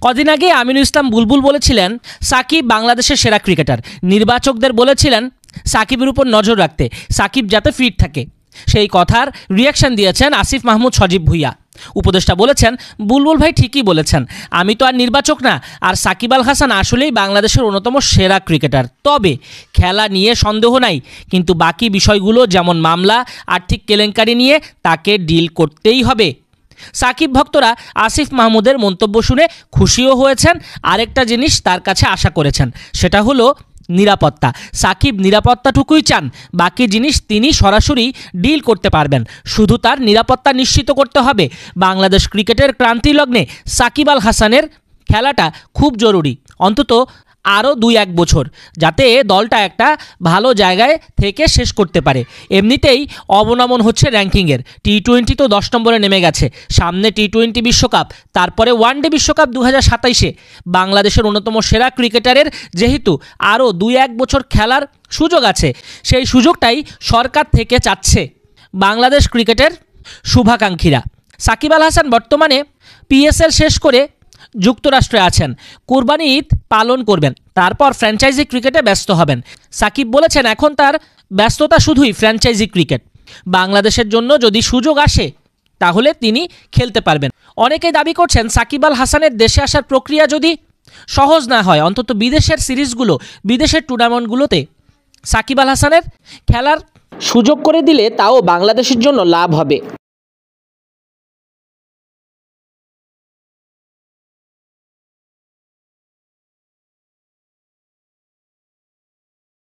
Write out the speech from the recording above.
কদিন আগে আমিনুল ইসলাম বুলবুল বলেছিলেন সাকিব বাংলাদেশের সেরা ক্রিকেটার। নির্বাচকদের বলেছিলেন সাকিবের উপর নজর রাখতে, সাকিব যাতে ফিট থাকে। সেই কথার রিয়াকশন দিয়েছেন আসিফ মাহমুদ সজীব ভুইয়া। উপদেষ্টা বলেছেন, বুলবুল ভাই ঠিকই বলেছেন, আমি তো আর নির্বাচক না, আর সাকিব আল হাসান আসলেই বাংলাদেশের অন্যতম সেরা ক্রিকেটার। তবে খেলা নিয়ে সন্দেহ নাই, কিন্তু বাকি বিষয়গুলো যেমন মামলা, আর্থিক কেলেঙ্কারি নিয়ে তাকে ডিল করতেই হবে। সাকিব ভক্তরা আসিফ মাহমুদের মন্তব্য শুনে খুশিও হয়েছেন, আরেকটা জিনিস তার কাছে আশা করেছেন, সেটা হলো নিরাপত্তা। সাকিব নিরাপত্তাটুকুই চান, বাকি জিনিস তিনি সরাসরি ডিল করতে পারবেন। শুধু তার নিরাপত্তা নিশ্চিত করতে হবে। বাংলাদেশ ক্রিকেটের ক্রান্তি লগ্নে সাকিব আল হাসানের খেলাটা খুব জরুরি, অন্তত আরও 2-1 বছর, যাতে দলটা একটা ভালো জায়গায় থেকে শেষ করতে পারে। এমনিতেই অবনমন হচ্ছে র্যাঙ্কিংয়ের। টি-20 তো 10 নম্বরে নেমে গেছে, সামনে টি-20 বিশ্বকাপ, তারপরে ওয়ানডে বিশ্বকাপ 2027-এ। বাংলাদেশের অন্যতম সেরা ক্রিকেটারের যেহেতু আরও 2-1 বছর খেলার সুযোগ আছে, সেই সুযোগটাই সরকার থেকে চাচ্ছে বাংলাদেশ ক্রিকেটের শুভাকাঙ্ক্ষীরা। সাকিব আল হাসান বর্তমানে পিএসএল শেষ করে যুক্তরাষ্ট্রে আছেন, কুরবানি ঈদ পালন করবেন, তারপর ফ্র্যাঞ্চাইজি ক্রিকেটে ব্যস্ত হবেন। সাকিব বলেছেন এখন তার ব্যস্ততা শুধুই ফ্র্যাঞ্চাইজি ক্রিকেট। বাংলাদেশের জন্য যদি সুযোগ আসে তাহলে তিনি খেলতে পারবেন। অনেকেই দাবি করছেন সাকিব আল হাসানের দেশে আসার প্রক্রিয়া যদি সহজ না হয়, অন্তত বিদেশের সিরিজগুলো, বিদেশের টুর্নামেন্টগুলোতে সাকিব আল হাসানের খেলার সুযোগ করে দিলে তাও বাংলাদেশের জন্য লাভ হবে।